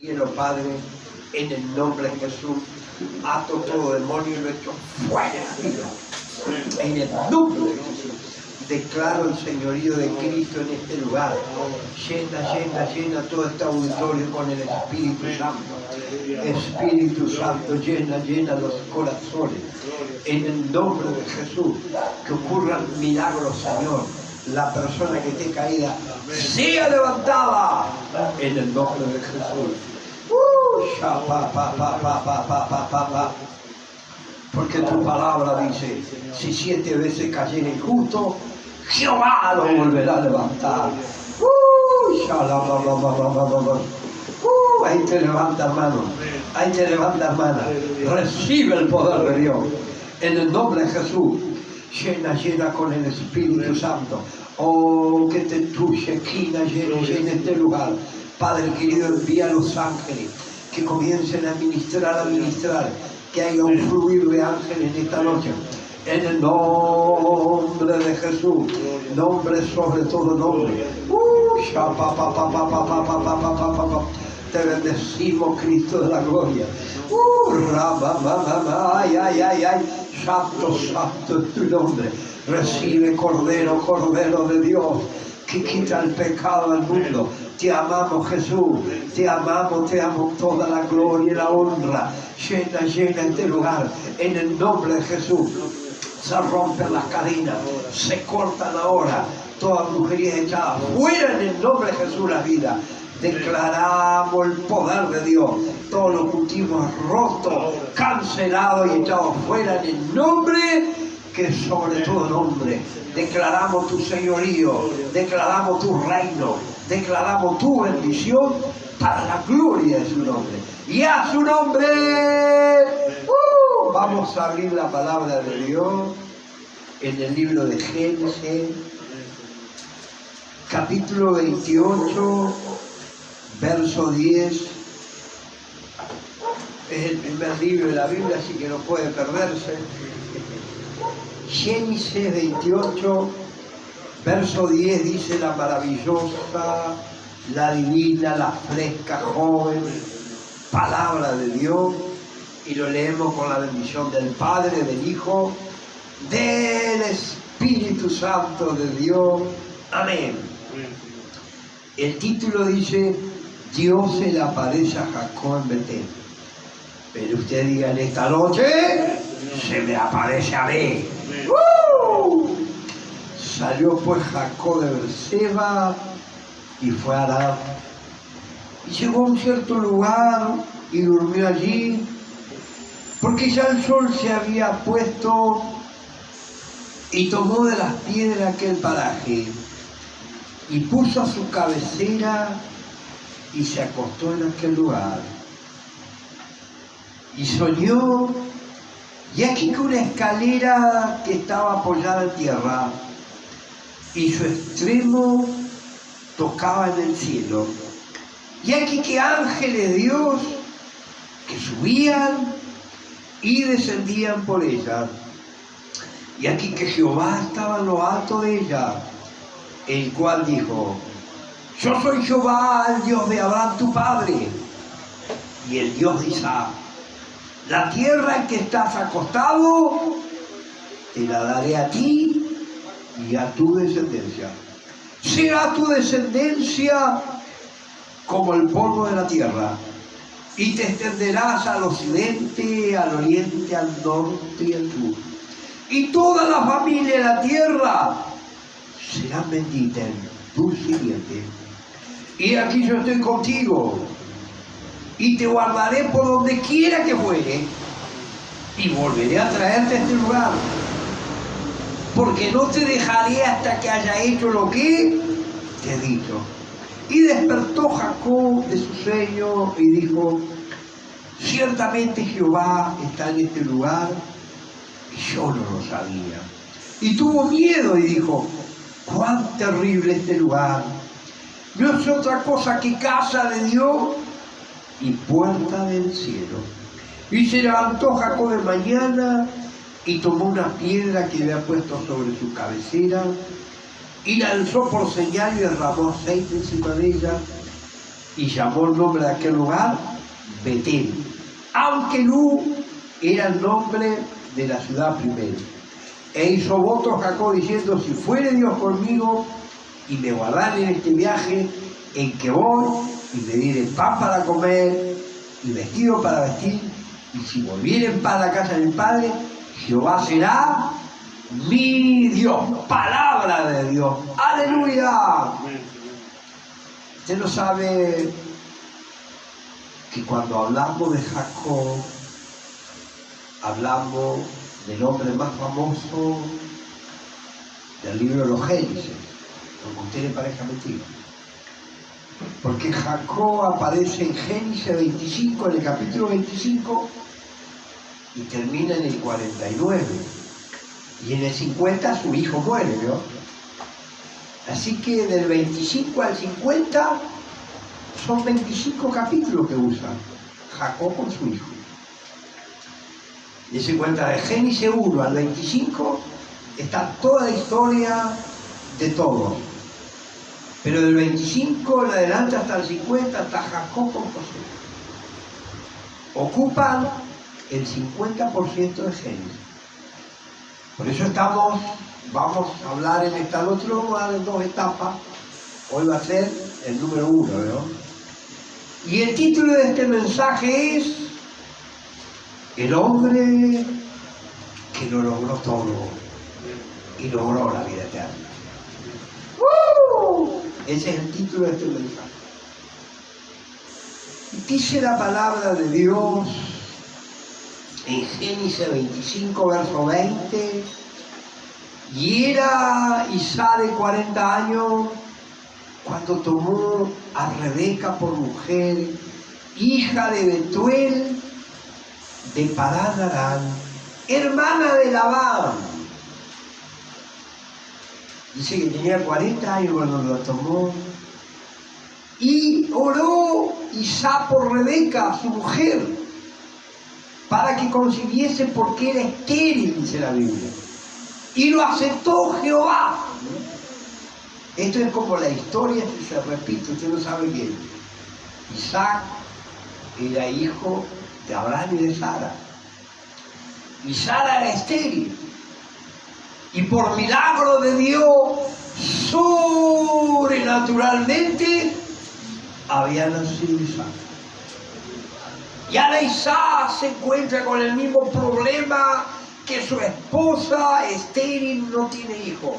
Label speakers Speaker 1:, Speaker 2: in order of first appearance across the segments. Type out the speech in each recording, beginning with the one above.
Speaker 1: Quiero, Padre, en el nombre de Jesús, ato todo demonio y lo echo fuera. En el nombre de Jesús, declaro el señorío de Cristo en este lugar. Llena todo este auditorio con el Espíritu Santo. Espíritu Santo, llena los corazones. En el nombre de Jesús, que ocurran milagros, Señor. La persona que esté caída sea levantada en el nombre de Jesús. Porque tu palabra dice, si 7 veces cayera injusto, Jehová lo volverá a levantar. Ahí te levanta, hermano. Ahí te levanta, hermana. Recibe el poder de Dios. En el nombre de Jesús. Llena con el Espíritu Santo. Oh, que te tuye, llena este lugar. Padre querido, envía a los ángeles que comiencen a ministrar, que haya un fluir de ángeles en esta noche. En el nombre de Jesús, nombre sobre todo nombre. Te bendecimos, Cristo de la gloria. Santo, santo es tu nombre. Recibe, Cordero de Dios, que quita el pecado del mundo. Te amamos, Jesús, te amamos, toda la gloria y la honra. Llena este lugar, en el nombre de Jesús. Se rompen las cadenas, se cortan ahora, toda brujería echada fuera en el nombre de Jesús la vida. Declaramos el poder de Dios, todos los cultivos rotos, cancelados y echados fuera en el nombre que sobre todo nombre. Declaramos tu señorío, declaramos tu reino, declaramos tu bendición para la gloria de su nombre. Y a su nombre, vamos a abrir la palabra de Dios en el libro de Génesis, capítulo 28, verso 10. Es el primer libro de la Biblia, así que no puede perderse. Génesis 28, verso 10 dice la maravillosa, la divina, la fresca, joven palabra de Dios, y lo leemos con la bendición del Padre, del Hijo, del Espíritu Santo de Dios. Amén. El título dice, Dios se le aparece a Jacob en Betel. Pero usted diga, en esta noche se me aparece a mí. Salió pues Jacob de Berseba y fue a Aram. Y llegó a un cierto lugar y durmió allí, porque ya el sol se había puesto, y tomó de las piedras aquel paraje y puso a su cabecera y se acostó en aquel lugar. Y soñó, y aquí que una escalera que estaba apoyada en tierra, y su extremo tocaba en el cielo. Y aquí que ángeles de Dios que subían y descendían por ella. Y aquí que Jehová estaba en lo alto de ella, el cual dijo, yo soy Jehová, el Dios de Abraham tu padre, y el Dios de Isaac. La tierra en que estás acostado, te la daré a ti y a tu descendencia. Será tu descendencia como el polvo de la tierra, y te extenderás al occidente, al oriente, al norte y al sur. Y toda la familia de la tierra serán benditas en tu simiente. Y aquí yo estoy contigo, y te guardaré por donde quiera que fuere, y volveré a traerte a este lugar, porque no te dejaré hasta que haya hecho lo que te he dicho. Y despertó Jacob de su sueño y dijo, ciertamente Jehová está en este lugar, y yo no lo sabía. Y tuvo miedo y dijo, cuán terrible este lugar. No es otra cosa que casa de Dios y puerta del cielo. Y se levantó Jacob de mañana y tomó una piedra que había puesto sobre su cabecera y la alzó por señal y derramó aceite encima de ella y llamó el nombre de aquel lugar Betel, aunque no era el nombre de la ciudad primero. E hizo voto Jacob diciendo: si fuere Dios conmigo y me guardare en este viaje en que voy, y me diere pan para comer y vestido para vestir, y si volviere en paz a la casa de mi padre, Jehová será mi Dios. Palabra de Dios. ¡Aleluya! Usted no sabe que cuando hablamos de Jacob, hablamos del hombre más famoso del libro de los Génesis, aunque a usted le parezca mentira. Porque Jacob aparece en Génesis 25, en el capítulo 25, y termina en el 49. Y en el 50 su hijo muere, ¿no? Así que del 25 al 50 son 25 capítulos que usa Jacob con su hijo. Y se cuenta de Génesis 1 al 25 está toda la historia de todos. Pero del 25 en adelante hasta el 50 está Jacob con José. Ocupan el 50% de Génesis. Por eso vamos a hablar en esta noche, lo vamos a dar en 2 etapas. Hoy va a ser el número 1, ¿no? Y el título de este mensaje es: el hombre que lo logró todo y logró la vida eterna. Ese es el título de este mensaje. Dice la palabra de Dios en Génesis 25, verso 20: y era Isaac de 40 años cuando tomó a Rebeca por mujer, hija de Betuel de Padán Aram, hermana de Labán. Dice que tenía 40 años cuando lo tomó. Y oró Isaac por Rebeca, su mujer, para que concibiese, porque era estéril, dice la Biblia. Y lo aceptó Jehová. Esto es como la historia que se repite, usted no sabe bien. Isaac era hijo de Abraham y de Sara. Y Sara era estéril. Y por milagro de Dios, sobrenaturalmente, había nacido Isaac. Y ahora Isaac se encuentra con el mismo problema, que su esposa estéril no tiene hijos.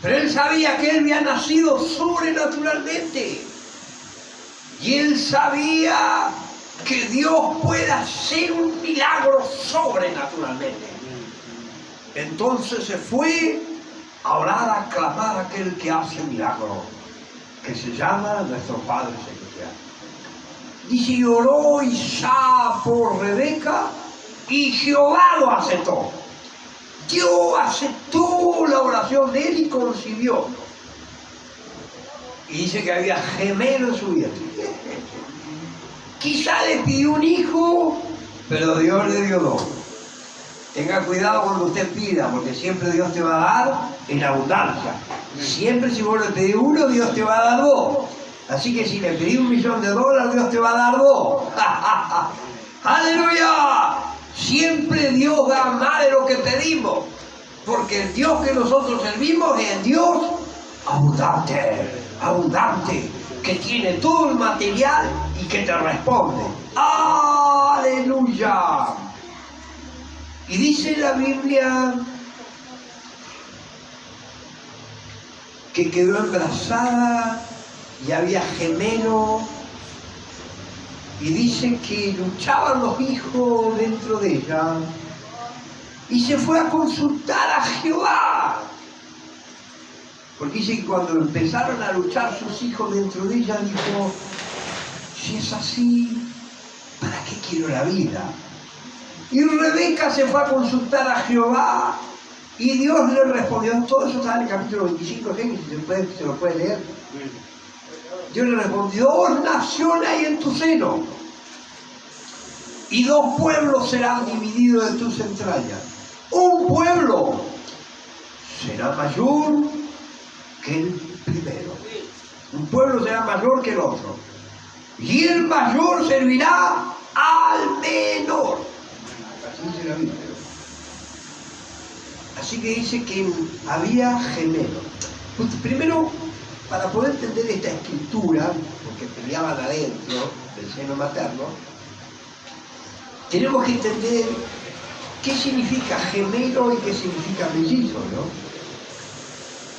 Speaker 1: Pero él sabía que él había nacido sobrenaturalmente. Y él sabía que Dios puede hacer un milagro sobrenaturalmente. Entonces se fue a orar, a clamar a aquel que hace milagro, que se llama nuestro Padre Celestial. Dice: y oró Isaac por Rebeca, y Jehová lo aceptó. Dios aceptó la oración de él y concibió. Y dice que había gemelo en su vientre. Quizá le pidió un hijo, pero Dios le dio 2. Tenga cuidado cuando usted pida, porque siempre Dios te va a dar en abundancia. Siempre, si vos le pedís 1, Dios te va a dar 2. Así que si le pedís $1.000.000, Dios te va a dar 2. ¡Aleluya! Siempre Dios da más de lo que pedimos, porque el Dios que nosotros servimos es el Dios abundante, abundante, que tiene todo el material y que te responde. ¡Aleluya! Y dice la Biblia que quedó embarazada y había gemelo, y dice que luchaban los hijos dentro de ella, y se fue a consultar a Jehová, porque dice que cuando empezaron a luchar sus hijos dentro de ella, dijo: si es así, ¿para qué quiero la vida? Y Rebeca se fue a consultar a Jehová, y Dios le respondió. Todo eso está en el capítulo 25 de Génesis, se lo puede leer. Dios le respondió: 2 naciones hay en tu seno, y 2 pueblos serán divididos de tus entrañas. Un pueblo será mayor que el primero. Un pueblo será mayor que el otro. y el mayor servirá al menor. Así dice la Biblia. Así que dice que había gemelos. Pues primero, para poder entender esta escritura, porque peleaban adentro del seno materno, tenemos que entender qué significa gemelo y qué significa mellizo, ¿no?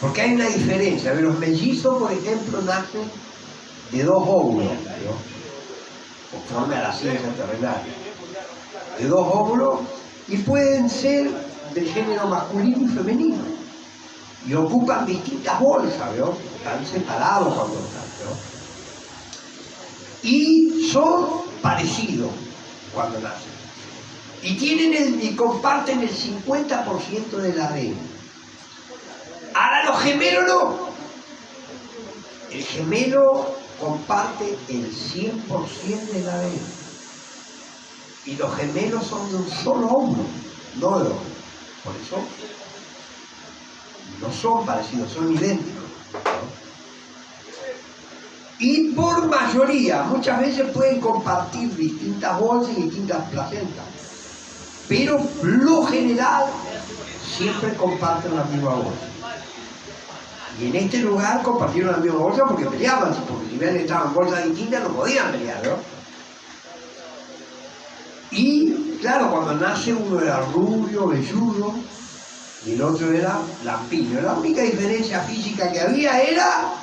Speaker 1: Porque hay una diferencia. Los mellizos, por ejemplo, nacen de dos óvulos, ¿no? Conforme a la ciencia terrenal. De dos óvulos, y pueden ser del género masculino y femenino. Y ocupan distintas bolsas, ¿no? Están separados cuando están, ¿no? Y son parecidos cuando nacen. Y comparten el 50% del ADN. Ahora los gemelos no. El gemelo comparte el 100% del ADN. Y los gemelos son de un solo óvulo, no de dos. Por eso no son parecidos, son idénticos, ¿no? Y por mayoría, muchas veces pueden compartir distintas bolsas y distintas placentas, pero lo general siempre comparten la misma bolsa. Y en este lugar compartieron la misma bolsa porque peleaban, porque si bien estaban en bolsas distintas no podían pelear, ¿no? Y claro, cuando nace uno era rubio, velludo, y el otro era lampiño. La única diferencia física que había era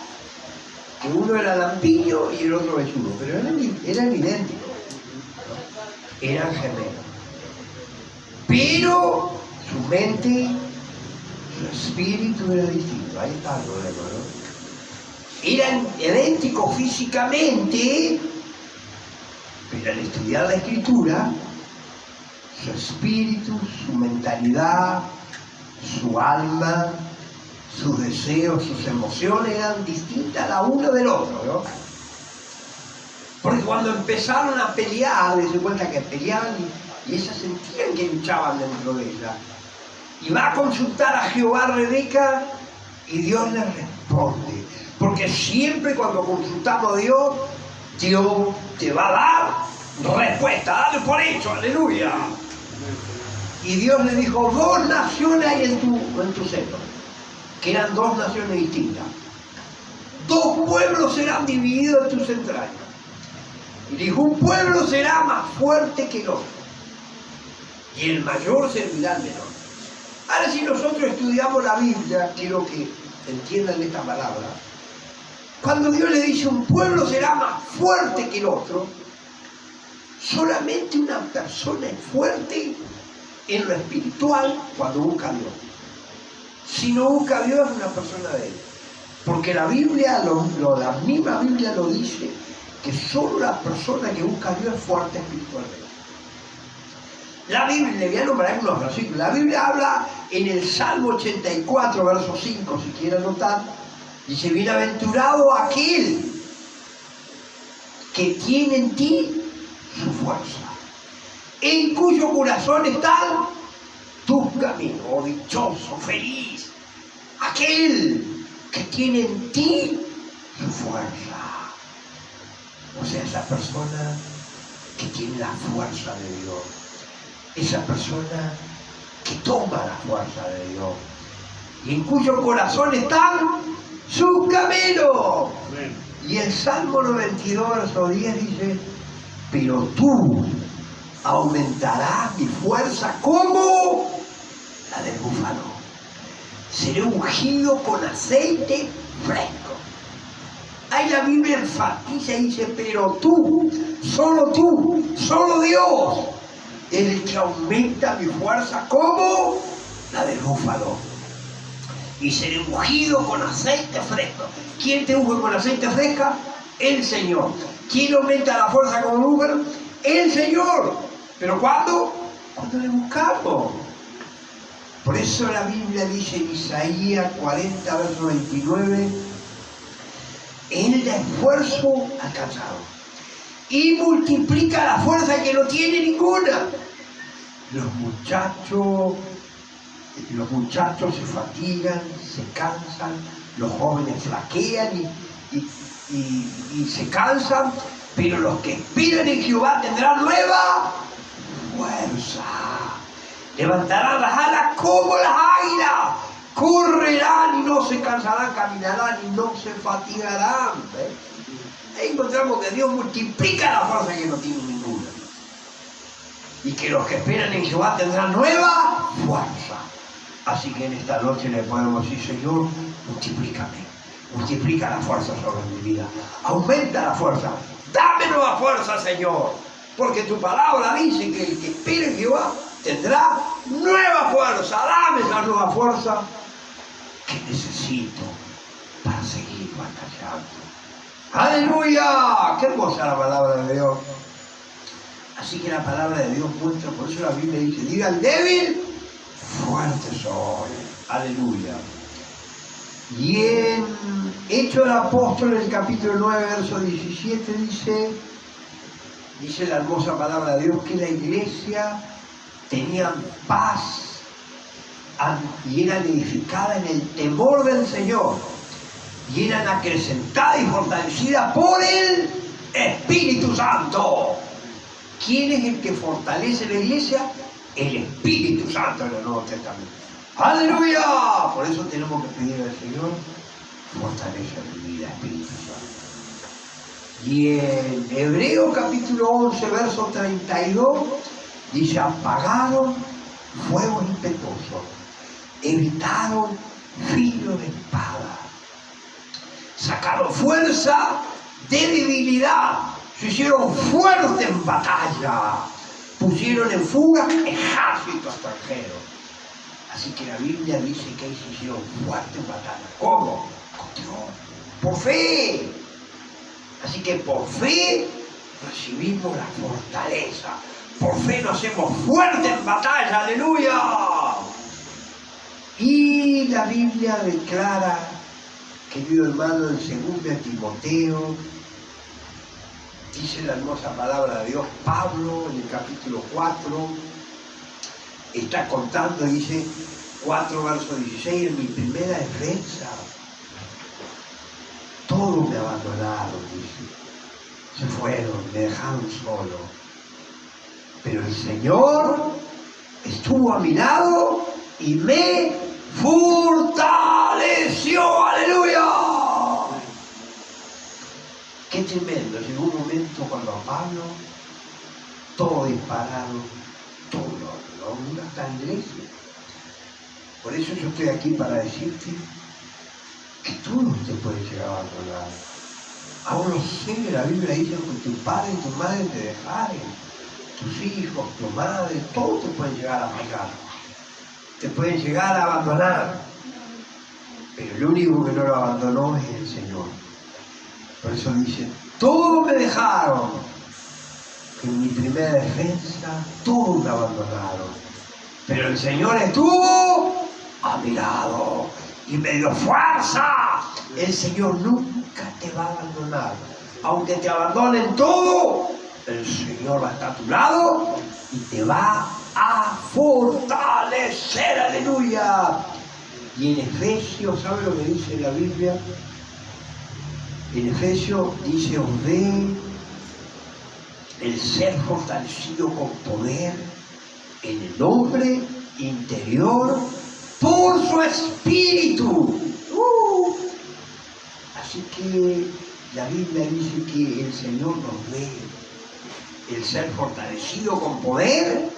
Speaker 1: que uno era lampiño y el otro velludo, pero eran idénticos, ¿no? Eran gemelos. Pero su mente, su espíritu era distinto. Ahí está el problema, ¿no? Eran idénticos físicamente, pero al estudiar la escritura, su espíritu, su mentalidad, su alma, sus deseos, sus emociones eran distintas la uno del otro, ¿no? Porque cuando empezaron a pelear, se cuenta que peleaban y ellas sentían que luchaban dentro de ella. Y va a consultar a Jehová Rebeca y Dios le responde. Porque siempre cuando consultamos a Dios, Dios te va a dar respuesta. Dale por hecho, aleluya. Y Dios le dijo, dos naciones hay en tu seno, que eran dos naciones distintas. Dos pueblos serán divididos en tus entrañas. Y dijo, un pueblo será más fuerte que el otro, y el mayor servirá al menor. Ahora, si nosotros estudiamos la Biblia, quiero que entiendan esta palabra. Cuando Dios le dice, un pueblo será más fuerte que el otro, solamente una persona es fuerte en lo espiritual cuando busca a Dios. Si no busca a Dios, es una persona débil. Porque la Biblia, la misma Biblia lo dice, que solo la persona que busca a Dios es fuerte espiritualmente. La Biblia, le voy a nombrar unos versículos. La Biblia habla en el Salmo 84, verso 5, si quieren anotar, dice, bienaventurado aquel que tiene en ti su fuerza, en cuyo corazón están tus caminos, oh dichoso, feliz, aquel que tiene en ti su fuerza. O sea, esa persona que tiene la fuerza de Dios, esa persona que toma la fuerza de Dios, y en cuyo corazón están sus caminos. Y el Salmo 92, verso 10 dice, pero tú aumentarás mi fuerza como la del búfalo. Seré ungido con aceite fresco. Ahí la Biblia enfatiza y dice, pero tú, solo Dios, es el que aumenta mi fuerza como la del búfalo. Y seré ungido con aceite fresco. ¿Quién te unge con aceite fresco? El Señor. ¿Quién aumenta la fuerza como el búfalo? El Señor. ¿Pero cuándo? Cuando le buscamos. Por eso la Biblia dice en Isaías 40, verso 29, Él da esfuerzo alcanzado y multiplica la fuerza que no tiene ninguna. Los muchachos se fatigan, se cansan, los jóvenes flaquean y se cansan, Pero los que esperan en Jehová tendrán nueva fuerza. Levantarán las alas como las águilas. Correrán y no se cansarán, caminarán y no se fatigarán. Ahí encontramos que Dios multiplica la fuerza que no tiene ninguna. Y que los que esperan en Jehová tendrán nueva fuerza. Así que en esta noche le podemos decir: Señor, multiplícame. Multiplica la fuerza sobre mi vida. Aumenta la fuerza. Dame nueva fuerza, Señor. Porque tu palabra dice que el que espera en Jehová tendrá nueva fuerza. Dame esa nueva fuerza que necesito para seguir batallando. ¡Aleluya! ¡Qué hermosa la palabra de Dios! Así que la palabra de Dios muestra, por eso la Biblia dice: diga al débil, fuerte soy. ¡Aleluya! Y en Hechos del Apóstol, en el capítulo 9, verso 17, dice la hermosa palabra de Dios que la iglesia tenía paz y eran edificadas en el temor del Señor, y eran acrecentadas y fortalecidas por el Espíritu Santo. ¿Quién es el que fortalece la iglesia? El Espíritu Santo en el Nuevo Testamento. ¡Aleluya! Por eso tenemos que pedir al Señor: fortalece mi vida, Espíritu Santo. Y en Hebreos capítulo 11, verso 32, dice: apagaron fuegos impetuosos, evitaron filo de espada, sacaron fuerza de debilidad, se hicieron fuertes en batalla, pusieron en fuga ejércitos extranjeros. Así que la Biblia dice que ellos se hicieron fuertes en batalla. ¿Cómo? Con Dios, por fe. Así que por fe recibimos la fortaleza. Por fe nos hacemos fuertes en batalla. ¡Aleluya! Y la Biblia declara, querido hermano, en 2 Timoteo, dice la hermosa palabra de Dios, Pablo en el capítulo 4, está contando, dice 4 verso 16, en mi primera defensa, todos me abandonaron, dice, se fueron, me dejaron solo, pero el Señor estuvo a mi lado y me fortaleció. ¡Aleluya! Qué tremendo. Llegó un momento cuando a Pablo todo disparado, todo, una tan iglesia. Por eso yo estoy aquí para decirte que todo te puede llegar a abandonar. Aún no sé, la Biblia dice que tu padre y tu madre te dejaren, tus hijos, tu madre, todo te puede llegar a pegar, te pueden llegar a abandonar, pero el único que no lo abandonó es el Señor. Por eso dice: todos me dejaron, en mi primera defensa todos me abandonaron, pero el Señor estuvo a mi lado y me dio fuerza. El Señor nunca te va a abandonar, aunque te abandonen todo, el Señor va a estar a tu lado y te va a fortalecer. ¡Aleluya! Y en Efesios, ¿sabe lo que dice la Biblia? En Efesios dice: os dé el ser fortalecido con poder en el hombre interior por su espíritu. Así que la Biblia dice que el Señor nos dé el ser fortalecido con poder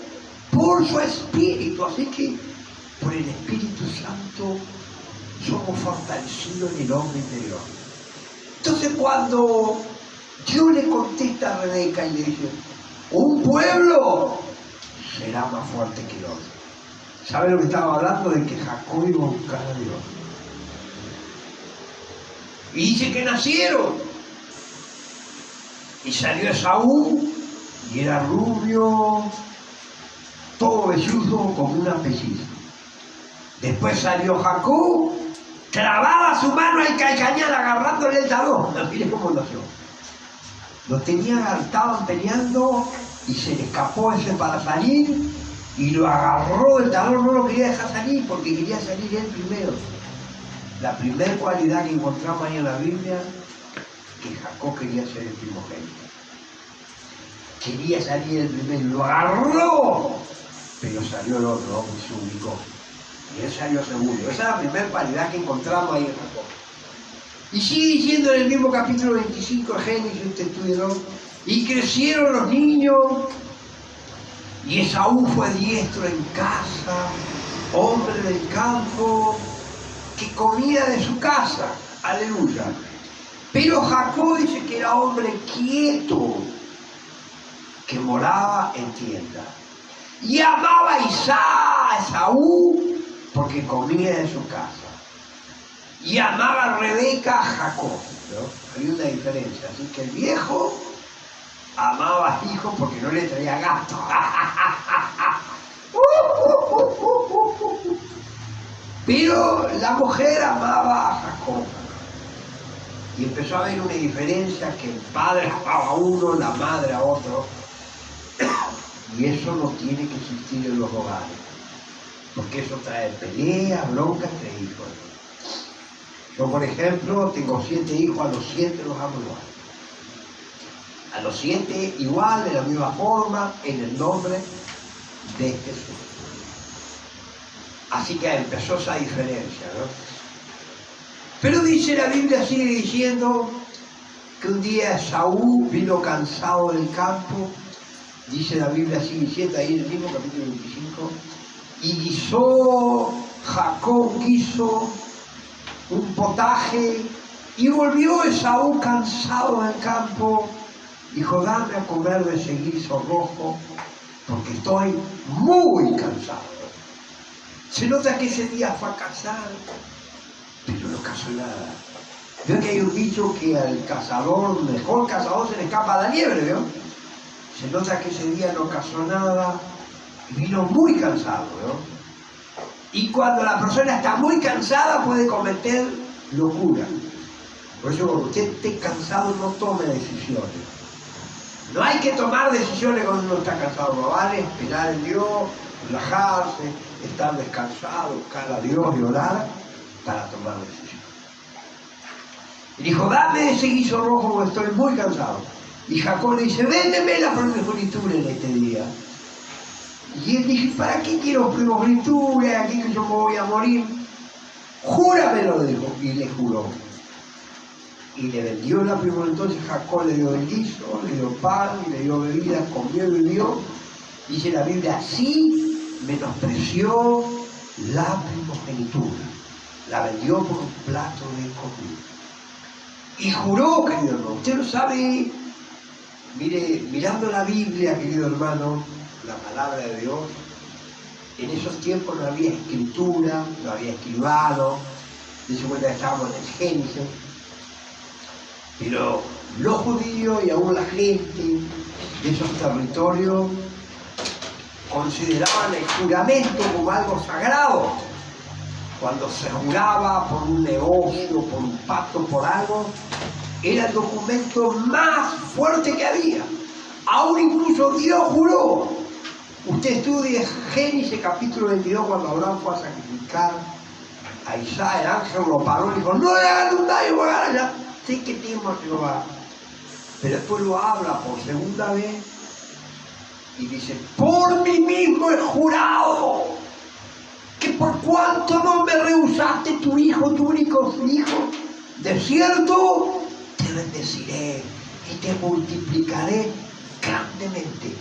Speaker 1: por su espíritu. Así que por el Espíritu Santo somos fortalecidos en el hombre interior. Entonces cuando Dios le contesta a Rebeca y le dice: un pueblo será más fuerte que el otro. ¿Sabe lo que estaba hablando? De que Jacob iba a buscar a Dios. Y dice que nacieron. Y salió Esaú, y era rubio, todo velludo como una pelliza. Después salió Jacob, clavaba su mano al calcañal agarrándole el talón. Mire cómo nació. Lo tenían, estaban peleando y se le escapó ese para salir y lo agarró el talón, no lo quería dejar salir porque quería salir él primero. La primera cualidad que encontramos ahí en la Biblia, que Jacob quería ser el primogénito. quería salir el primero, lo agarró, pero salió el otro y se ubicó. Y él salió segundo. Esa es la primera paridad que encontramos ahí en Jacob. Y sigue diciendo en el mismo capítulo 25 de Génesis, este estudio, y crecieron los niños, y Esaú fue diestro en casa, hombre del campo, que comía de su casa. Aleluya. Pero Jacob dice que era hombre quieto, que moraba en tienda. Y amaba a Esaú porque comía de su casa. Y amaba a Rebeca a Jacob, ¿no? Hay una diferencia. Así que el viejo amaba al hijo porque no le traía gasto. Pero la mujer amaba a Jacob. Y empezó a haber una diferencia, que el padre amaba a uno, la madre a otro. Y eso no tiene que existir en los hogares, porque eso trae peleas, broncas entre hijos. Yo, por ejemplo, tengo 7 hijos, a los 7 los amo igual. A los 7 igual, de la misma forma, en el nombre de Jesús. Así que empezó esa diferencia, ¿no? Pero dice la Biblia, sigue diciendo que un día Saúl vino cansado del campo. Dice la Biblia, sigue diciendo ahí en el mismo capítulo 25, y Jacob quiso un potaje, y volvió Esaú cansado del campo. Dijo, dame a comer de ese guiso rojo, porque estoy muy cansado. Se nota que ese día fue a cazar, pero no cazó nada. Veo que hay un dicho que al cazador, mejor cazador, se le escapa la liebre, ¿veo? Se nota que ese día no cazó nada y vino muy cansado, ¿no? Y cuando la persona está muy cansada puede cometer locura. Por eso cuando usted esté cansado no tome decisiones. No hay que tomar decisiones cuando uno está cansado, no vale esperar en Dios, relajarse, estar descansado, buscar a Dios y orar para tomar decisiones. Y dijo, dame ese guiso rojo porque estoy muy cansado. Y Jacob le dice, véndeme la primogenitura en este día. Y él dice, ¿para qué quiero primogenitura? Aquí que yo me voy a morir. Júramelo, dijo. Y le juró. Y le vendió la primogenitura. Entonces Jacob le dio el guiso, le dio pan, le dio bebida, comió y bebió. Dice la Biblia, así menospreció la primogenitura. La vendió por un plato de comida. Y juró, querido hermano. Usted lo sabe. Mire, mirando la Biblia, querido hermano, la palabra de Dios, en esos tiempos no había escritura, no había escribano, de su cuenta estábamos en el Génesis, pero los judíos y aún la gente de esos territorios consideraban el juramento como algo sagrado. Cuando se juraba por un negocio, por un pacto, por algo, era el documento más fuerte que había. Aún incluso Dios juró. Usted estudie Génesis capítulo 22, cuando Abraham fue a sacrificar a Isaac, el ángel lo paró y dijo, no le hagan un daño, voy a allá. Sé que temo a Jehová. Pero después lo habla por segunda vez y dice, por mí mismo he jurado que por cuanto no me rehusaste tu hijo, tu único hijo, de cierto te bendeciré y te multiplicaré grandemente.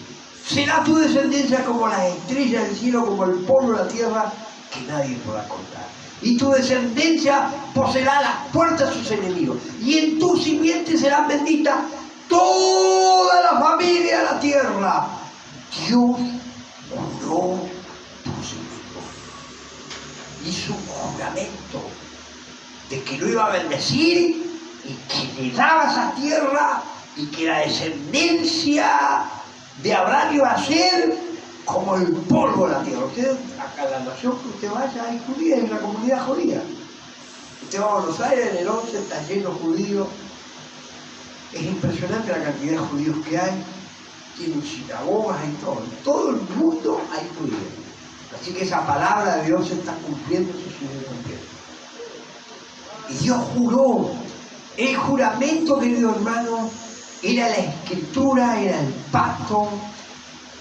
Speaker 1: Será tu descendencia como las estrellas del cielo, como el polvo de la tierra, que nadie podrá contar. Y tu descendencia poseerá las puertas de sus enemigos. Y en tu simiente serán benditas toda la familia de la tierra. Dios juró por sí mismo. Hizo un juramento de que lo iba a bendecir y que le daba esa tierra y que la descendencia de Abraham iba a ser como el polvo de la tierra. Usted, acá en la nación que usted vaya, hay judías, hay una comunidad judía. Usted va a Buenos Aires, en el 11 está lleno de judíos. Es impresionante la cantidad de judíos que hay. Tienen sinagogas y todo. En todo el mundo hay judíos. Así que esa palabra de Dios se está cumpliendo, se sigue cumpliendo. Y Dios juró. El juramento, querido hermano, Era la escritura, era el pacto,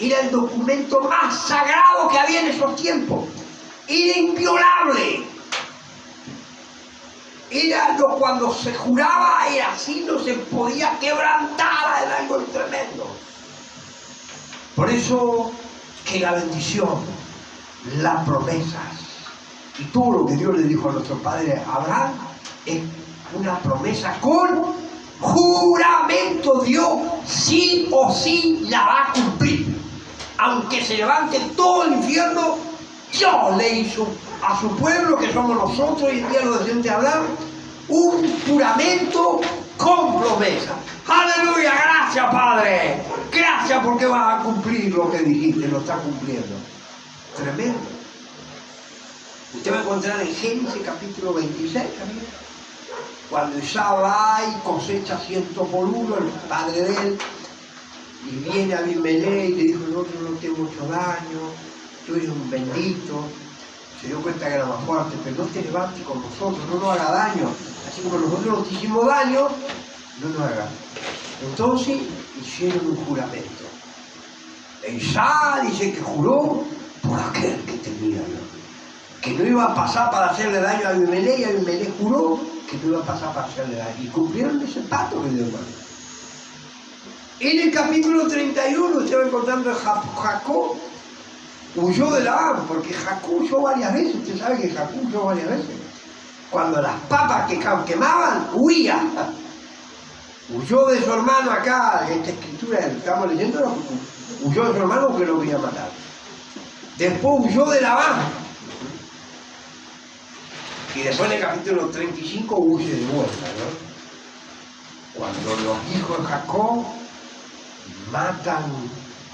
Speaker 1: era el documento más sagrado que había en esos tiempos. Era inviolable. Era cuando se juraba, era así, no se podía quebrantar, era algo tremendo. Por eso que la bendición, las promesas y todo lo que Dios le dijo a nuestro padre Abraham es una promesa con juramento. Dios sí o sí la va a cumplir. Aunque se levante todo el infierno, Dios le hizo a su pueblo, que somos nosotros y el día los descendientes de Abraham, un juramento con promesa. ¡Aleluya! ¡Gracias, Padre! Gracias porque vas a cumplir lo que dijiste, lo está cumpliendo. Tremendo. Usted va a encontrar en Génesis capítulo 26, amigo, cuando Isaac va y cosecha 100 por 1, el padre de él, y viene a Abimelech y le dijo: no te he hecho daño, tú eres un bendito. Se dio cuenta que era más fuerte, pero no te levantes con nosotros, no nos haga daño. Así como nosotros nos hicimos daño, no nos haga. Entonces hicieron un juramento. Isaac dice que juró por aquel que tenía Dios, que no iba a pasar para hacerle daño a Abimelech, y Abimelech juró que no iba a pasar para hacerle daño. Y cumplieron ese pacto que Dios mandó. En el capítulo 31 usted va encontrando a Jacob. Huyó de Labán, porque Jacob huyó varias veces. Usted sabe que Jacob huyó varias veces. Cuando las papas que quemaban, huía. Huyó de su hermano acá, esta escritura que estamos leyendo, huyó de su hermano porque lo quería matar. Después huyó de Labán. Y después en el capítulo 35 huye de vuelta, ¿no? Cuando los hijos de Jacob matan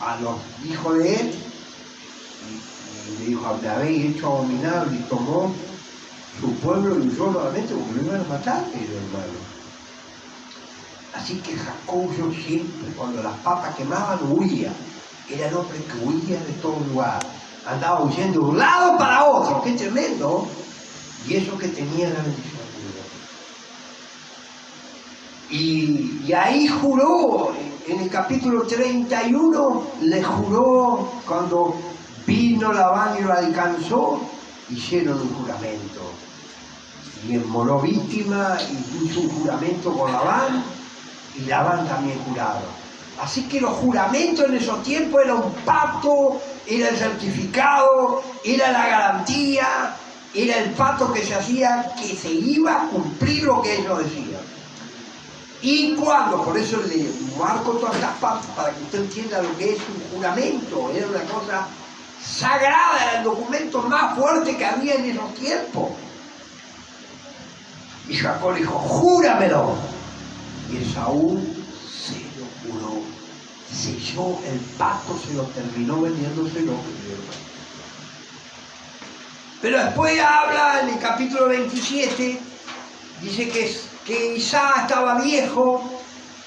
Speaker 1: a los hijos de él, y le dijo: me habéis hecho abominable, y tomó su pueblo y huyó nuevamente porque lo iban a matar, querido hermano. Así que Jacob huyó siempre. Cuando las papas quemaban, huía. Era el hombre que huía de todo lugar. Andaba huyendo de un lado para otro. ¡Qué tremendo! Y eso que tenía la bendición de Dios. Y ahí juró, en el capítulo 31, le juró, cuando vino Labán y lo alcanzó, hicieron un juramento. Y inmoló víctima, y hizo un juramento con Labán, y Labán también jurado. Así que los juramentos en esos tiempos era un pacto, era el certificado, era la garantía, era el pacto que se hacía, que se iba a cumplir lo que ellos decían. Y cuando, por eso le marco todas las partes para que usted entienda lo que es un juramento. Era una cosa sagrada, era el documento más fuerte que había en esos tiempos. Y Jacob dijo: júramelo. Y Esaú se lo juró, selló el pacto, se lo terminó vendiéndoselo. Pero después habla en el capítulo 27, dice que Isaac estaba viejo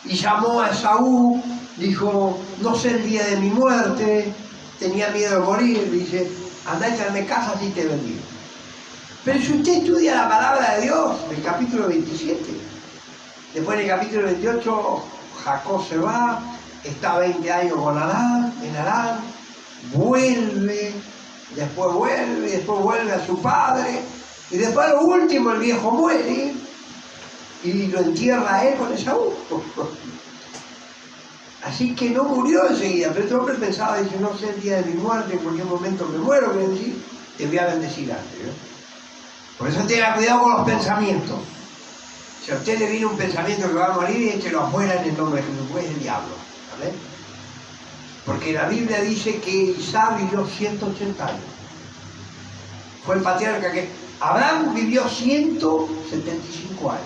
Speaker 1: y llamó a Esaú, dijo: no sé el día de mi muerte, tenía miedo de morir, dice: andá y tráeme casa si te bendigo. Pero si usted estudia la palabra de Dios, el capítulo 27, después en el capítulo 28, Jacob se va, está 20 años con Harán, en Harán, vuelve, después vuelve a su padre, y después lo último el viejo muere, y lo entierra a él con Esaú. Así que no murió enseguida, pero este hombre pensaba, dice: no sé el día de mi muerte, en cualquier momento me muero, voy a decir, te voy a bendecir antes, ¿no? Por eso tenga cuidado con los pensamientos. Si a usted le viene un pensamiento que va a morir, échelo afuera en el nombre de Jesús, es el diablo, ¿vale? Porque la Biblia dice que Isaac vivió 180 años. Fue el patriarca que... Abraham vivió 175 años.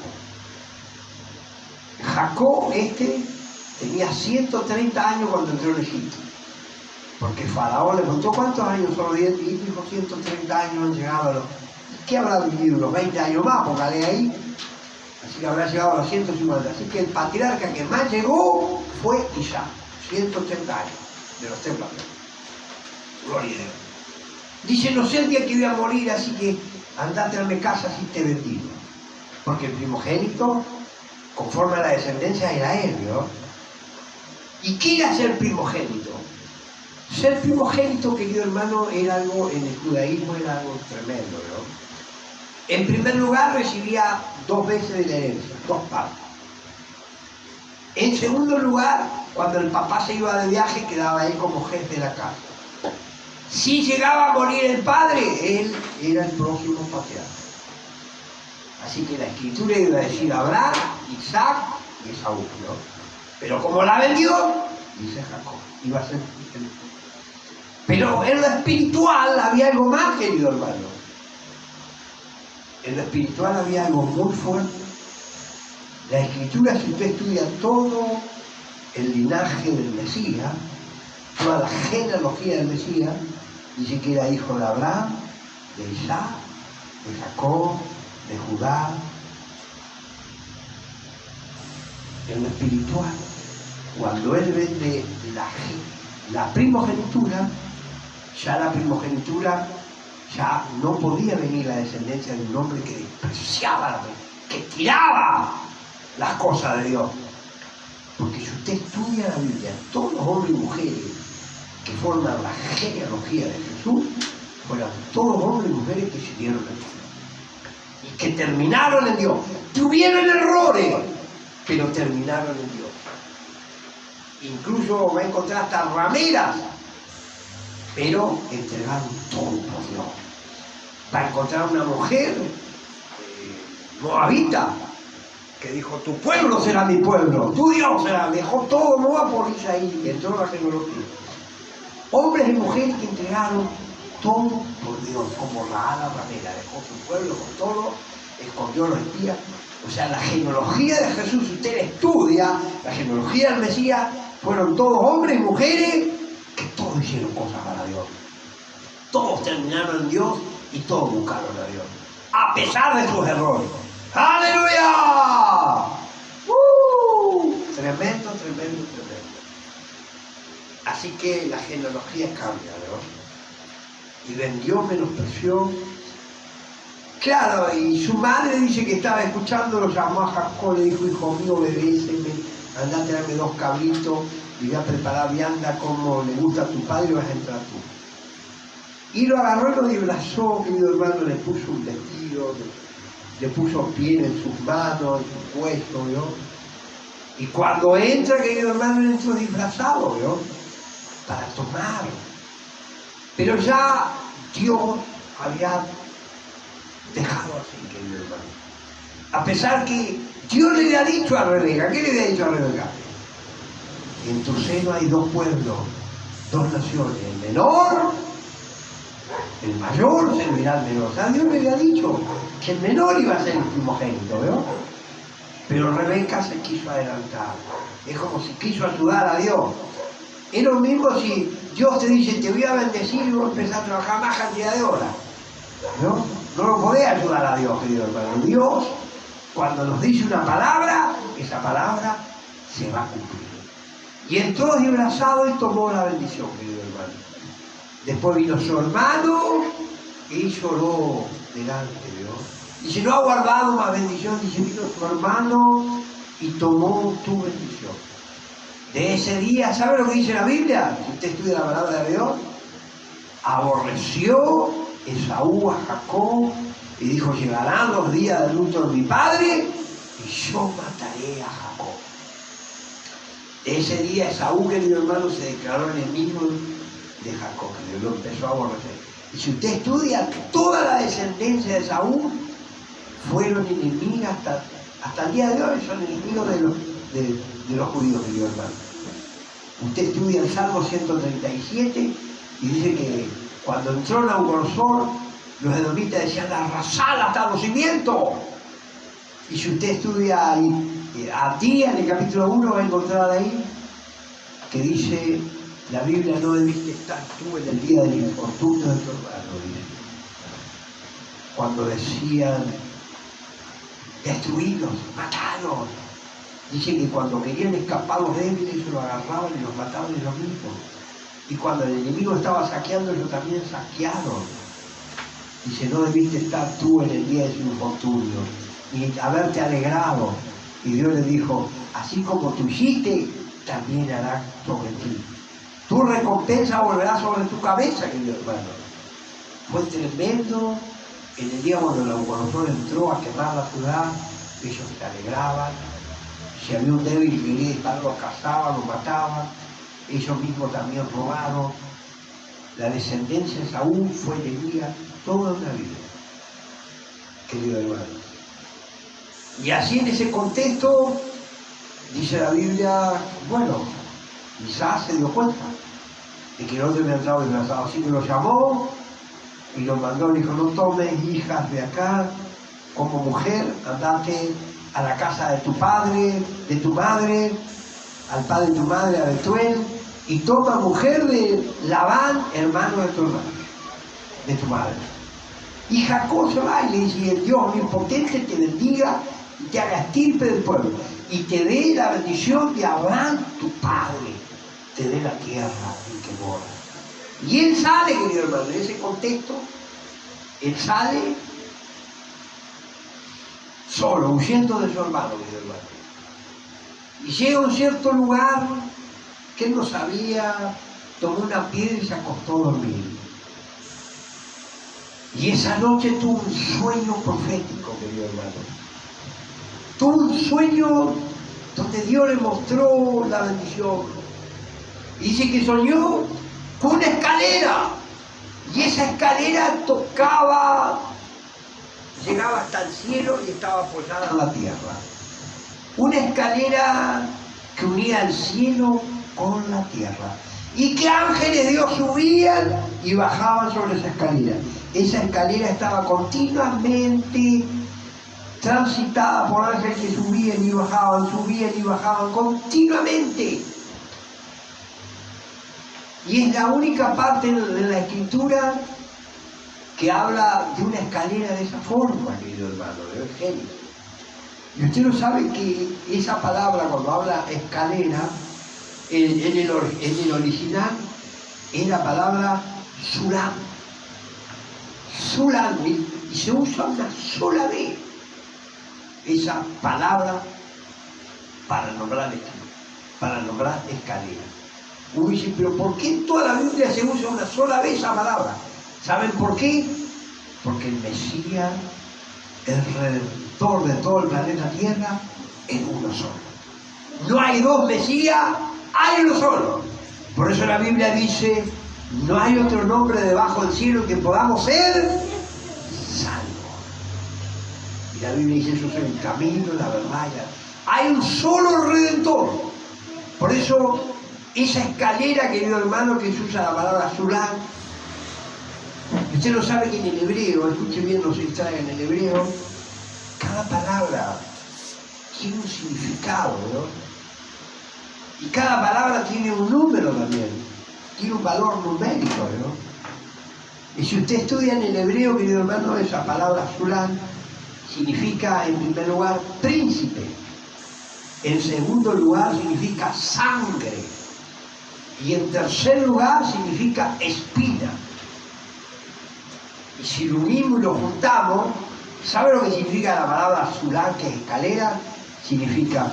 Speaker 1: Jacob, tenía 130 años cuando entró en Egipto. Porque el faraón le preguntó: ¿cuántos años son? Y dijo: 130 años han llegado a los... ¿Qué habrá vivido? Unos 20 años más, póngale ahí. Así que habrá llegado a los 150. Así que el patriarca que más llegó fue Isaac. 180 años, de los 3 patriarcas. Gloria a Dios. Dice: no sé el día que voy a morir, así que andá a traerme casa si te bendigo. Porque el primogénito, conforme a la descendencia, era él, ¿no? ¿Y qué era ser primogénito? Ser primogénito, querido hermano, era algo, en el judaísmo era algo tremendo, ¿no? En primer lugar, recibía 2 veces de la herencia, 2 partes. En segundo lugar, cuando el papá se iba de viaje, quedaba él como jefe de la casa. Si llegaba a morir el padre, él era el próximo patriarca. Así que la escritura iba a decir Abraham, Isaac y Esaú, ¿no? Pero como la vendió, dice Jacob, iba a ser. Pero en lo espiritual había algo más, querido hermano. En lo espiritual había algo muy fuerte. La escritura, si usted estudia todo el linaje del Mesías, toda la genealogía del Mesías, dice que era hijo de Abraham, de Isaac, de Jacob, de Judá. En lo espiritual, cuando él vende la primogenitura, ya la primogenitura ya no podía venir la descendencia de un hombre que despreciaba, que tiraba las cosas de Dios. Porque si usted estudia la Biblia, todos los hombres y mujeres que forman la genealogía de Jesús, fueron todos hombres y mujeres que siguieron a Dios y que terminaron en Dios. Tuvieron errores, pero terminaron en Dios. Incluso va a encontrar hasta rameras, pero entregaron todo por Dios. Va a encontrar una mujer moabita que dijo: tu pueblo será mi pueblo, tu Dios será. Dejó todo Moab por Isaí, y entró la genealogía. Hombres y mujeres que entregaron todo por Dios, como la ramera, dejó su pueblo con todo, escondió los espías. O sea, la genealogía de Jesús, si usted estudia, la genealogía del Mesías, fueron todos hombres y mujeres que todos hicieron cosas para Dios. Todos terminaron en Dios y todos buscaron a Dios, a pesar de sus errores. ¡Aleluya! Tremendo, tremendo, tremendo. Así que la genealogía cambia, ¿no? Y vendió, menospreció. Claro, y su madre dice que estaba escuchando, lo llamó a Jacob, le dijo: hijo mío, obedéceme, andá a traerme 2 cabritos y voy a preparar vianda como le gusta a tu padre y vas a entrar tú. Y lo agarró y lo disfrazó, querido hermano, le puso un vestido, le puso piel en sus manos, en su cuello, ¿no? Y cuando entra, querido hermano, entró disfrazado, ¿no? Para tomar. Pero ya Dios había dejado así, querido hermano. A pesar que Dios le había dicho a Rebeca, ¿qué le había dicho a Rebeca? En tu seno hay 2 pueblos, 2 naciones, el menor, el mayor servirá al menor. O sea, Dios le había dicho que el menor iba a ser el primogénito, ¿no? Pero Rebeca se quiso adelantar. Es como si quiso ayudar a Dios. Es lo mismo si Dios te dice: te voy a bendecir, y vos empezás a trabajar más cantidad de horas, ¿no? No lo podés ayudar a Dios, querido hermano. Dios, cuando nos dice una palabra, esa palabra se va a cumplir. Y entró disfrazado y tomó la bendición, querido hermano. Después vino su hermano y lloró delante de Dios. Y si no ha guardado más bendición, dice: vino tu hermano y tomó tu bendición. De ese día, ¿sabe lo que dice la Biblia? Si usted estudia la palabra de Dios, aborreció Esaú a Jacob y dijo: llegarán los días del luto de mi padre y yo mataré a Jacob. De ese día Esaú, querido hermano, se declaró enemigo de Jacob, que lo empezó a aborrecer. Y si usted estudia, toda la descendencia de Esaú fueron enemigas hasta el día de hoy, son enemigos de los judíos, querido hermano. Usted estudia el Salmo 137 y dice que cuando entró Nabucodonosor, los edomitas decían: arrasala hasta los cimientos. Y si usted estudia a día en el capítulo 1, va a encontrar ahí que dice la Biblia: no debiste estar tú en el día del infortunio de tu hermano, dice. Cuando decían: destruirlos, matarlos. Dicen que cuando querían escapar los débiles, ellos los agarraban y los mataban ellos mismos. Y cuando el enemigo estaba saqueando, ellos también saquearon. Dice: no debiste estar tú en el día de su infortunio, ni haberte alegrado. Y Dios le dijo: así como tú hiciste, también hará sobre ti. Tu recompensa volverá sobre tu cabeza, querido hermano. Fue tremendo en el día cuando Nabucodonosor entró a quemar la ciudad. Ellos se alegraban. Si había un débil que quería estar, los cazaban, los mataban. Ellos mismos también robaron. La descendencia de Saúl fue alegría toda una vida, querido hermano. Y así en ese contexto, dice la Biblia, bueno, Isaac se dio cuenta de que el otro había entrado disfrazado, así que lo llamó y lo mandó, le dijo, no tomes hijas de acá como mujer, andate a la casa de tu padre, de tu madre, al padre de tu madre, a Betuel, y toma mujer de Labán, hermano de tu hermano, de tu madre. Y Jacob se va y le dice, el Dios omnipotente te bendiga y te haga estirpe del pueblo, y te dé la bendición de Abraham, tu padre, te dé la tierra en que mora. Y él sale, querido hermano, en ese contexto, él sale solo, huyendo de su hermano, querido hermano. Y llega a un cierto lugar que él no sabía, tomó una piedra y se acostó a dormir. Y esa noche tuvo un sueño profético, querido hermano. Tuvo un sueño donde Dios le mostró la bendición. Y dice que soñó con una escalera. Y esa escalera tocaba, llegaba hasta el cielo y estaba apoyada en la tierra. Una escalera que unía el cielo con la tierra. Y que ángeles de Dios subían y bajaban sobre esa escalera. Esa escalera estaba continuamente transitada por ángeles que subían y bajaban continuamente. Y es la única parte de la Escritura que habla de una escalera de esa forma, querido hermano, de Génesis. Y usted no sabe que esa palabra, cuando habla escalera, en el original es la palabra sulam. Sulam, y se usa una sola vez esa palabra para nombrar escalera. Uno dice, pero ¿por qué en toda la Biblia se usa una sola vez esa palabra? ¿Saben por qué? Porque el Mesías, el Redentor de todo el planeta Tierra, es uno solo. No hay dos Mesías, hay uno solo. Por eso la Biblia dice, no hay otro nombre debajo del cielo que podamos ser salvos. Y la Biblia dice, yo soy el camino, la verdad. Hay un solo Redentor. Por eso, esa escalera, querido hermano, que se usa la palabra sulam, usted no sabe que en el hebreo, escuche bien, no se distraiga, en el hebreo, cada palabra tiene un significado, ¿no? Y cada palabra tiene un número también, tiene un valor numérico, ¿no? Y si usted estudia en el hebreo, querido hermano, esa palabra sulam significa, en primer lugar, príncipe. En segundo lugar, significa sangre. Y en tercer lugar, significa espina. Y si lo unimos y lo juntamos, ¿sabe lo que significa la palabra sulam, que es escalera? Significa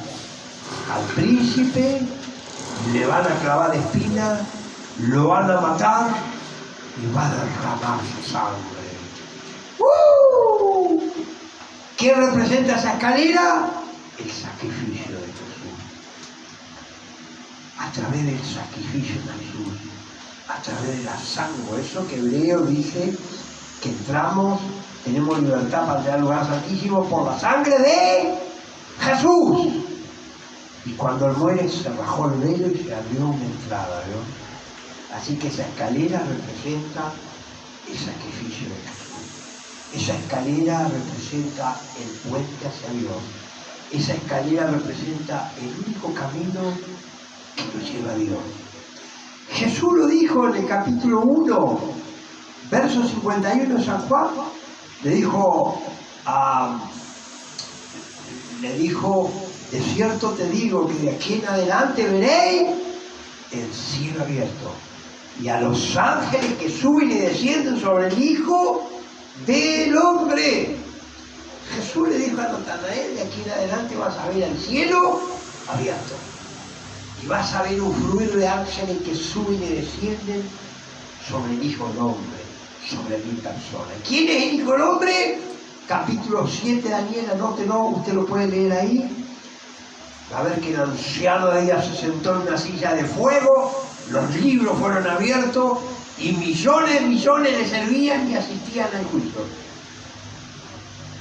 Speaker 1: al príncipe le van a clavar espina, lo van a matar y va a derramar su sangre. ¿Qué representa esa escalera? El sacrificio de Jesús. A través del sacrificio de Jesús, a través de la sangre, eso que Hebreo dice que entramos, tenemos libertad para entrar al lugar santísimo por la sangre de Jesús. Y cuando él muere se rajó el velo y se abrió una entrada, ¿no? Así que esa escalera representa el sacrificio de Jesús. Esa escalera representa el puente hacia Dios. Esa escalera representa el único camino que nos lleva a Dios. Jesús lo dijo en el capítulo 1, verso 51 de San Juan, le dijo, de cierto te digo que de aquí en adelante veréis el cielo abierto y a los ángeles que suben y descienden sobre el Hijo del Hombre. Jesús le dijo a Natanael, de aquí en adelante vas a ver el cielo abierto y vas a ver un fluir de ángeles que suben y descienden sobre el Hijo del Hombre, sobre mi persona. ¿Quién es el Hijo del Hombre? Capítulo 7, Daniel, anótelo, usted lo puede leer ahí. A ver que el anciano de ella se sentó en una silla de fuego, los libros fueron abiertos y millones le servían y asistían al juicio.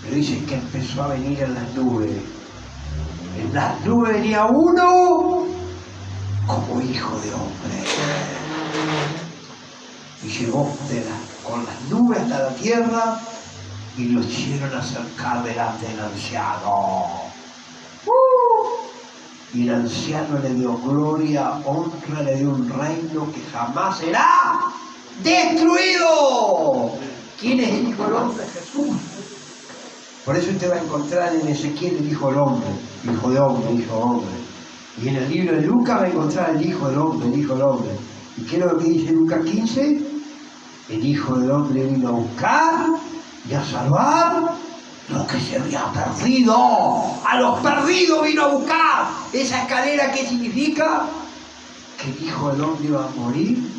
Speaker 1: Pero dice que empezó a venir en las nubes. En las nubes venía uno como Hijo de Hombre. Y llegó con las nubes hasta la tierra y lo hicieron acercar delante del anciano. Y el anciano le dio gloria, honra, le dio un reino que jamás será destruido. ¿Quién es el Hijo del Hombre? Jesús. Por eso usted va a encontrar en Ezequiel el Hijo del Hombre, Hijo de Hombre, Hijo de Hombre. Y en el libro de Lucas va a encontrar el Hijo del Hombre, el Hijo del Hombre. ¿Y qué es lo que dice Lucas 15? El Hijo del Hombre vino a buscar y a salvar lo que se había perdido. A los perdidos vino a buscar. Esa escalera, ¿qué significa? Que el Hijo del Hombre iba a morir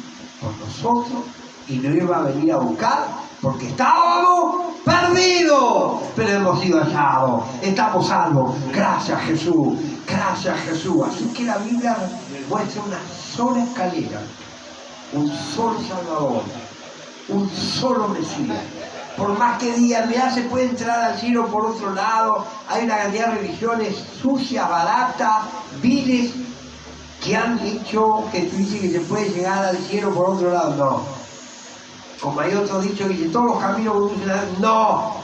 Speaker 1: por nosotros y no iba a venir a buscar porque estábamos perdidos, pero hemos sido hallados, estamos salvos. Gracias Jesús, gracias Jesús. Así que la Biblia muestra una sola escalera, un solo Salvador, un solo Mesías. Por más que digan, mira, se puede entrar al cielo por otro lado, hay una cantidad de religiones sucias, baratas, viles, que han dicho que tú dices que se puede llegar al cielo por otro lado. No. Como hay otro dicho que dice, todos los caminos conducen a... No.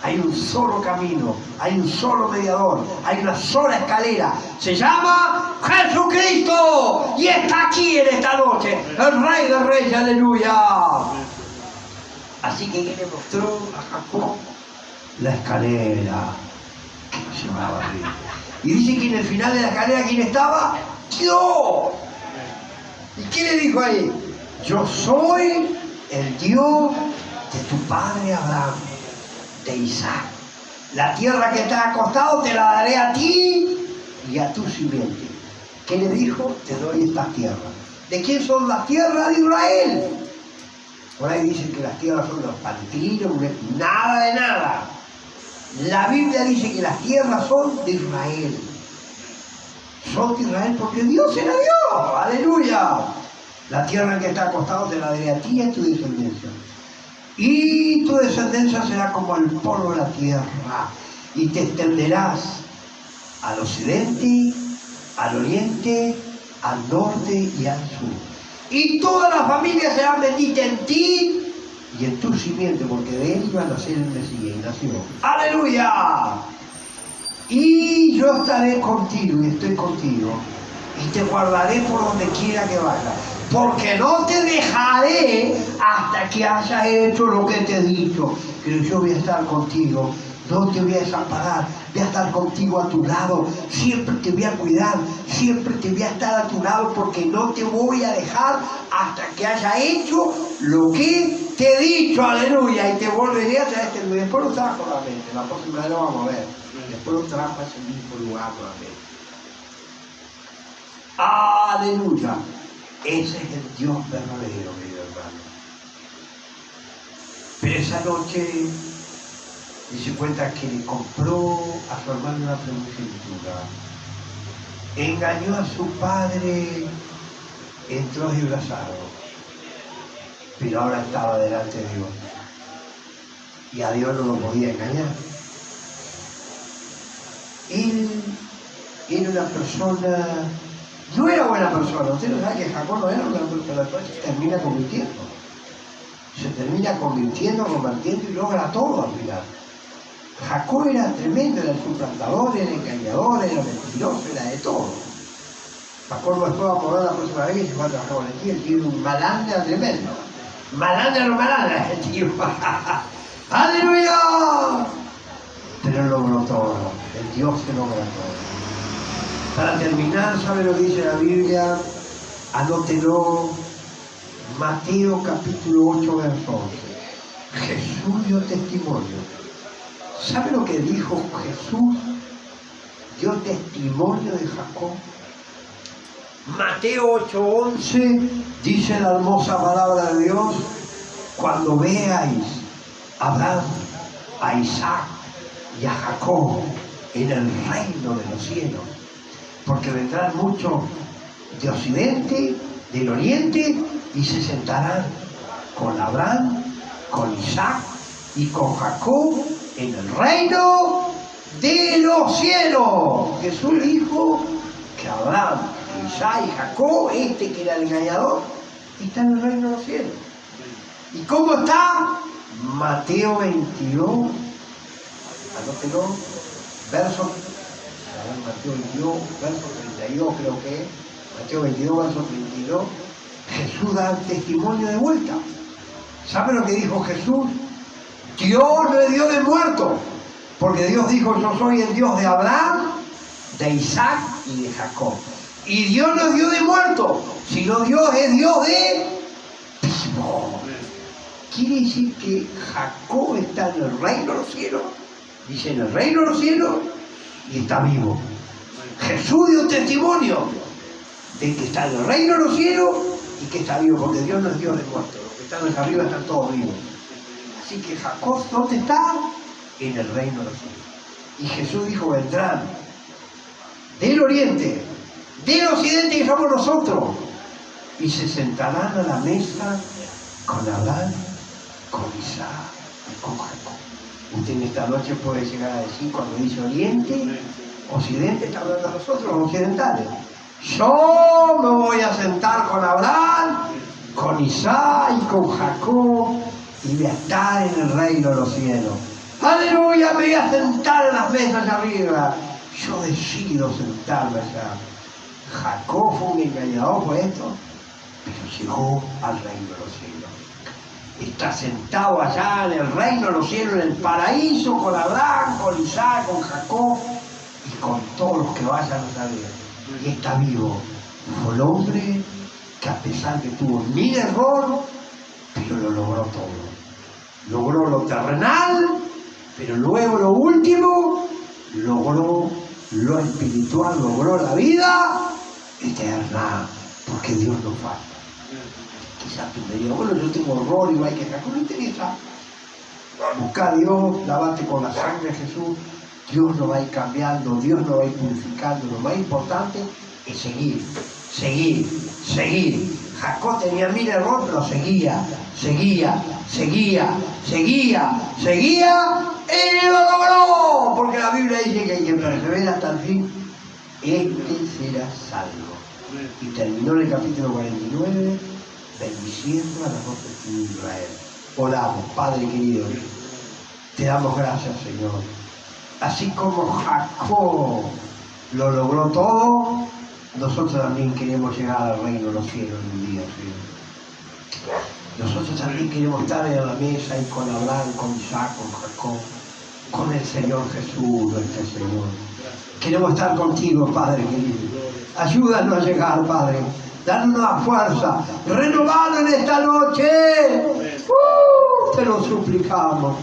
Speaker 1: Hay un solo camino, hay un solo mediador, hay una sola escalera. Se llama Jesucristo. Y está aquí en esta noche, el Rey de Reyes, aleluya. Así que le mostró a Jacob la escalera que nos llevaba arriba. Y dice que en el final de la escalera, ¿quién estaba? Dios. ¿Y qué le dijo ahí? Yo soy el Dios de tu padre Abraham, de Isaac. La tierra que está acostado te la daré a ti y a tu simiente. ¿Qué le dijo? Te doy esta tierra. ¿De quién son las tierras? De Israel. Por ahí dicen que las tierras son los pantinos, nada de nada. La Biblia dice que las tierras son de Israel. Son de Israel porque Dios se la dio. ¡Aleluya! La tierra que está acostado te la daré a ti y a tu descendencia. Y tu descendencia será como el polvo de la tierra. Y te extenderás al occidente, al oriente, al norte y al sur. Y todas las familias serán benditas en ti y en tu simiente, porque de él iba a nacer el Mesías y nació. ¡Aleluya! Y yo estaré contigo y estoy contigo y te guardaré por donde quiera que vayas, porque no te dejaré hasta que hayas hecho lo que te he dicho. Pero yo voy a estar contigo, no te voy a desamparar, voy a estar contigo a tu lado, siempre te voy a cuidar, siempre te voy a estar a tu lado, porque no te voy a dejar hasta que haya hecho lo que te he dicho, aleluya, y te volveré a traer este lugar. Después lo trajo nuevamente, la próxima vez lo vamos a ver, después lo trajo a ese mismo lugar nuevamente. Aleluya, ese es el Dios verdadero, querido hermano. Pero esa noche y se cuenta que le compró a su hermano una primogenitura, engañó a su padre, entró desplazado, pero ahora estaba delante de Dios y a Dios no lo podía engañar. Él era una persona, no era buena persona. Usted no sabe que Jacob no era una persona, se termina convirtiendo, convirtiendo y logra todo al final. Jacob era tremendo, era el suplantador, era engañador, era mentiroso, era de todo. Jacob después va a poder la próxima vez y se va a trabajar con el tío era un malandra tremendo. Malandra el tío. ¡Aleluya! Pero logró todo, el Dios se logra todo. Para terminar, ¿sabe lo que dice la Biblia? Anótelo, Mateo capítulo 8, verso 11. Jesús dio testimonio. ¿Sabe lo que dijo Jesús? Dio testimonio de Jacob. Mateo 8:11 dice la hermosa palabra de Dios: cuando veáis a Abraham, a Isaac y a Jacob en el reino de los cielos, porque vendrán muchos de occidente, del oriente, y se sentarán con Abraham, con Isaac y con Jacob en el reino de los cielos. Jesús dijo que Abraham, Isaac y Jacob, que era el engañador, está en el reino de los cielos. ¿Y cómo está? Mateo 22, anótelo, Mateo 22, verso 32 creo que es, Mateo 22, verso 32, Jesús da testimonio de vuelta. ¿Sabe lo que dijo Jesús? Dios no es Dios de muertos, porque Dios dijo: yo soy el Dios de Abraham, de Isaac y de Jacob. Y Dios no es Dios de muertos, sino Dios es Dios de vivos. Quiere decir que Jacob está en el reino de los cielos, dice en el reino de los cielos, y está vivo. Jesús dio testimonio de que está en el reino de los cielos y que está vivo, porque Dios no es Dios de muertos. Los que están arriba están todos vivos. Así que Jacob, ¿dónde está? En el reino de los cielos. Y Jesús dijo: vendrán del oriente, del occidente, que somos nosotros, y se sentarán a la mesa con Abraham, con Isaac y con Jacob. Usted en esta noche puede llegar a decir, cuando dice oriente, occidente, está hablando de nosotros, los occidentales. Yo me voy a sentar con Abraham, con Isaac y con Jacob, y voy a estar en el reino de los cielos. ¡Aleluya! Me voy a sentar en las mesas allá arriba. Yo decido sentarme allá. Jacob fue un engañador por esto, pero llegó al reino de los cielos. Está sentado allá en el reino de los cielos, en el paraíso, con Abraham, con Isaac, con Jacob y con todos los que vayan a salir. Y está vivo. Fue el hombre que, a pesar que tuvo 1000 errores, pero lo logró todo. Logró lo terrenal, pero luego lo último, logró lo espiritual, logró la vida eterna, porque Dios no falta. Quizás tú me digas: bueno, yo tengo horror y no hay que sacar. No me interesa. Busca a Dios, lavate con la sangre de Jesús. Dios nos va a ir cambiando, Dios nos va a ir purificando. Lo más importante es seguir, seguir, seguir. Jacob tenía 1000 errores, pero seguía, y lo logró. Porque la Biblia dice que el que persevera hasta el fin, será salvo. Y terminó en el capítulo 49, bendiciendo a las dos tribus de Israel. Oramos. Padre querido, te damos gracias, Señor. Así como Jacob lo logró todo, nosotros también queremos llegar al reino de los cielos en un día, Señor. Nosotros también queremos estar en la mesa y con Abraham, con Isaac, con Jacob, con el Señor Jesús, nuestro Señor. Queremos estar contigo, Padre querido. Ayúdanos a llegar, Padre. Danos una fuerza. Renovanos en esta noche. Te lo suplicamos.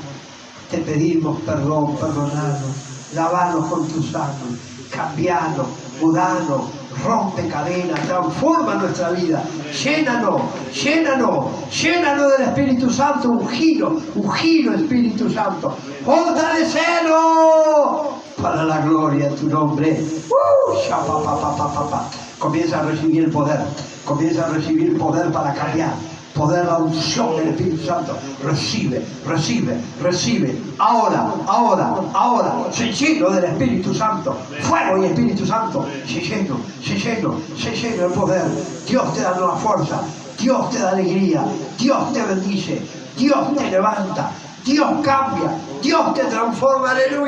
Speaker 1: Te pedimos perdón, perdonarnos. Lavarnos con tu sangre. Cambiarnos, mudarnos. Rompe cadenas, transforma nuestra vida. Llénanos, llénanos, llénanos del Espíritu Santo. Un giro Espíritu Santo. Fortalecenos para la gloria de tu nombre. Comienza a recibir el poder. Comienza a recibir poder para cambiar. Poder, la unción del Espíritu Santo. Recibe. Ahora. Se lleno del Espíritu Santo. Fuego y Espíritu Santo. Se lleno el poder. Dios te da nueva fuerza. Dios te da alegría. Dios te bendice. Dios te levanta. Dios cambia. Dios te transforma. Aleluya.